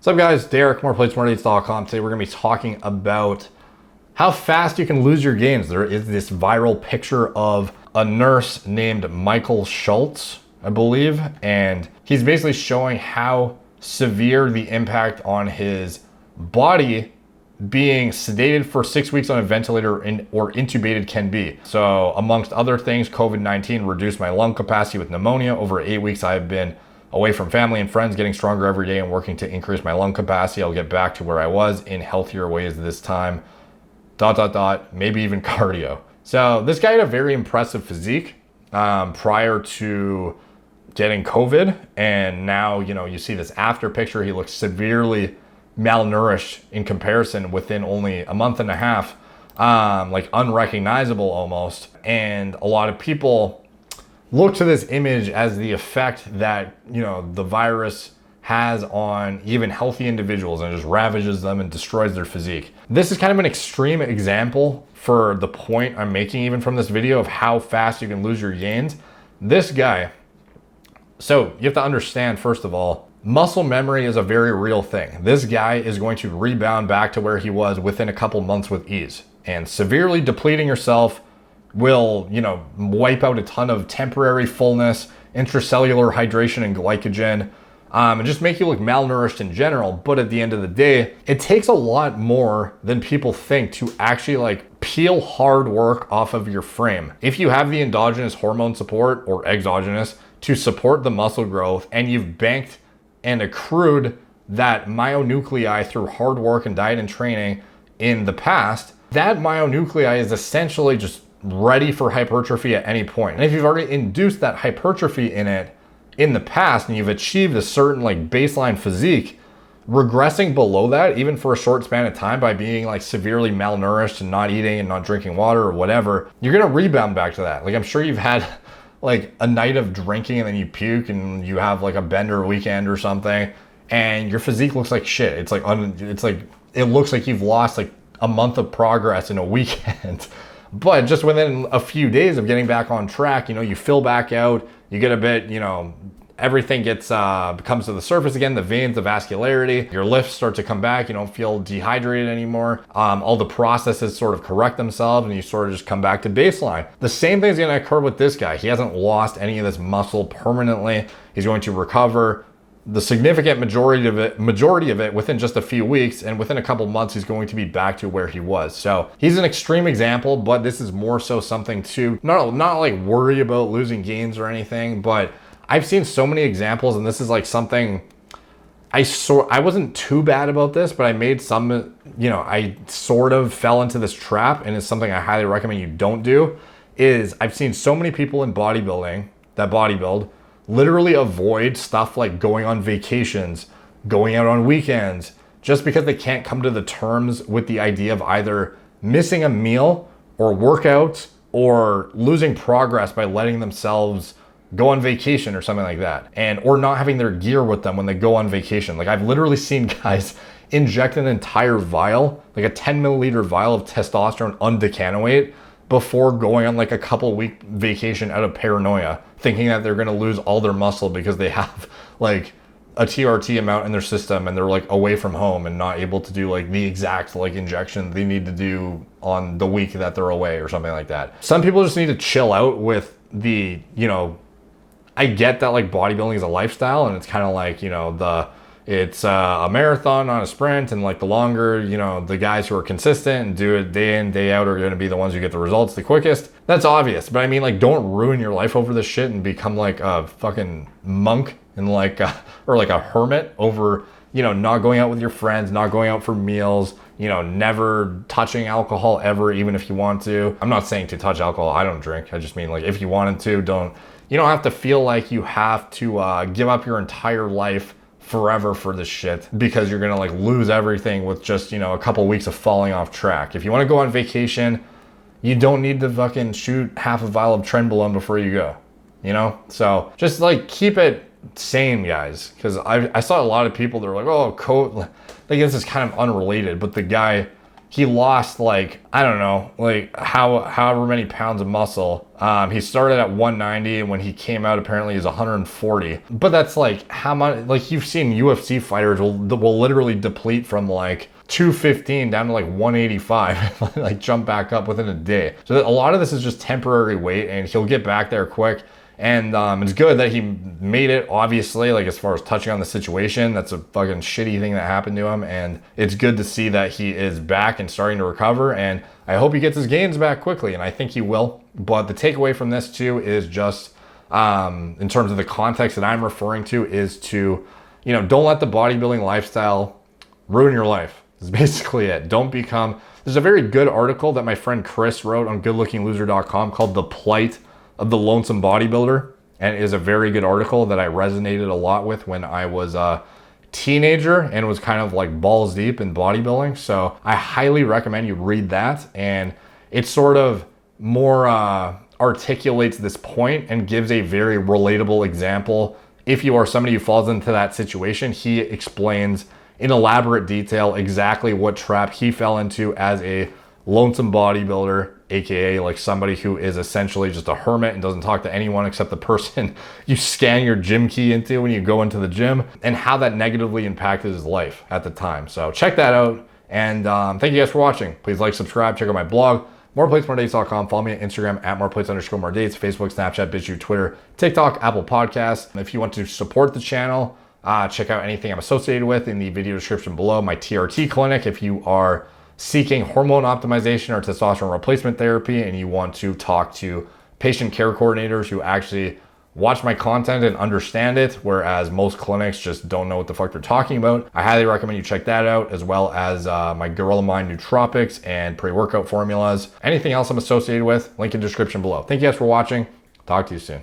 What's up guys, Derek, moreplates.com. Today we're gonna be talking about how fast you can lose your gains. There is this viral picture of a nurse named Michael Schultz, I believe, and he's basically showing how severe the impact on his body being sedated for 6 weeks on a ventilator or intubated can be. So amongst other things, COVID-19 reduced my lung capacity with pneumonia. Over 8 weeks, I've been away from family and friends, getting stronger every day and working to increase my lung capacity. I'll get back to where I was in healthier ways this time, ... maybe even cardio. So this guy had a very impressive physique prior to getting COVID. And now, you see this after picture, he looks severely malnourished in comparison within only a month and a half, like unrecognizable almost. And a lot of people look to this image as the effect that, the virus has on even healthy individuals and just ravages them and destroys their physique. This is kind of an extreme example for the point I'm making even from this video of how fast you can lose your gains. This guy, so you have to understand, first of all, muscle memory is a very real thing. This guy is going to rebound back to where he was within a couple months with ease. And severely depleting yourself will, wipe out a ton of temporary fullness, intracellular hydration and glycogen, and just make you look malnourished in general. But at the end of the day, it takes a lot more than people think to actually peel hard work off of your frame. If you have the endogenous hormone support or exogenous to support the muscle growth, and you've banked and accrued that myonuclei through hard work and diet and training in the past, that myonuclei is essentially just ready for hypertrophy at any point. And if you've already induced that hypertrophy in it in the past and you've achieved a certain baseline physique, regressing below that, even for a short span of time by being severely malnourished and not eating and not drinking water or whatever, you're gonna rebound back to that. I'm sure you've had a night of drinking and then you puke and you have a bender weekend or something and your physique looks like shit. It looks like you've lost a month of progress in a weekend. But just within a few days of getting back on track, you fill back out, you get a bit, everything comes to the surface again, the veins, the vascularity, your lifts start to come back, you don't feel dehydrated anymore. All the processes sort of correct themselves and you sort of just come back to baseline. The same thing is gonna occur with this guy. He hasn't lost any of this muscle permanently. He's going to recover the significant majority of it within just a few weeks, and within a couple months he's going to be back to where he was. So he's an extreme example, but this is more so something to not worry about losing gains or anything, but I've seen so many examples, and this is something I wasn't too bad about this, but I made some, I sort of fell into this trap, and it's something I highly recommend you don't do. Is I've seen so many people in bodybuilding that bodybuild literally avoid stuff like going on vacations, going out on weekends, just because they can't come to the terms with the idea of either missing a meal or workouts or losing progress by letting themselves go on vacation or something like that, or not having their gear with them when they go on vacation. I've literally seen guys inject an entire vial, a 10 milliliter vial of testosterone undecanoate before going on a couple week vacation out of paranoia, thinking that they're gonna lose all their muscle because they have a TRT amount in their system and they're away from home and not able to do the exact injection they need to do on the week that they're away or something like that. Some people just need to chill out with the, I get that bodybuilding is a lifestyle and it's kind of it's a marathon, not a sprint, and the longer, the guys who are consistent and do it day in, day out are going to be the ones who get the results the quickest. That's obvious, but I mean, don't ruin your life over this shit and become a fucking monk and or a hermit over, not going out with your friends, not going out for meals, never touching alcohol ever, even if you want to. I'm not saying to touch alcohol, I don't drink. I just mean if you wanted to, you don't have to feel like you have to give up your entire life forever for this shit because you're gonna lose everything with just a couple weeks of falling off track. If you want to go on vacation, you don't need to fucking shoot half a vial of trenbolone before you go, so just keep it sane, guys, because I saw a lot of people that are oh, this is kind of unrelated, but the guy he lost like, I don't know, like however many pounds of muscle. He started at 190 and when he came out apparently he's 140. But that's like how much, like you've seen UFC fighters will literally deplete from like 215 down to like 185, like jump back up within a day. So a lot of this is just temporary weight and he'll get back there quick. And it's good that he made it, obviously, like as far as touching on the situation. That's a fucking shitty thing that happened to him. And it's good to see that he is back and starting to recover. And I hope he gets his gains back quickly. And I think he will. But the takeaway from this too is just, in terms of the context that I'm referring to, is to, you know, don't let the bodybuilding lifestyle ruin your life. That's basically it. Don't become, there's a very good article that my friend Chris wrote on goodlookingloser.com called The Plight of the Lonesome Bodybuilder, and it is a very good article that I resonated a lot with when I was a teenager and was kind of like balls deep in bodybuilding. So I highly recommend you read that, and it sort of more articulates this point and gives a very relatable example. If you are somebody who falls into that situation, he explains in elaborate detail exactly what trap he fell into as a lonesome bodybuilder, aka like somebody who is essentially just a hermit and doesn't talk to anyone except the person you scan your gym key into when you go into the gym, and how that negatively impacted his life at the time. So check that out, and thank you guys for watching. Please like, subscribe, check out my blog, moreplates.com. Follow me on Instagram at moreplates_moredates, Facebook, Snapchat, BitChute, Twitter, TikTok, Apple Podcasts. If you want to support the channel, check out anything I'm associated with in the video description below. My TRT clinic, if you are seeking hormone optimization or testosterone replacement therapy and you want to talk to patient care coordinators who actually watch my content and understand it, whereas most clinics just don't know what the fuck they're talking about, I highly recommend you check that out, as well as my Gorilla Mind nootropics and pre-workout formulas. Anything else I'm associated with, link in the description below. Thank you guys for watching. Talk to you soon.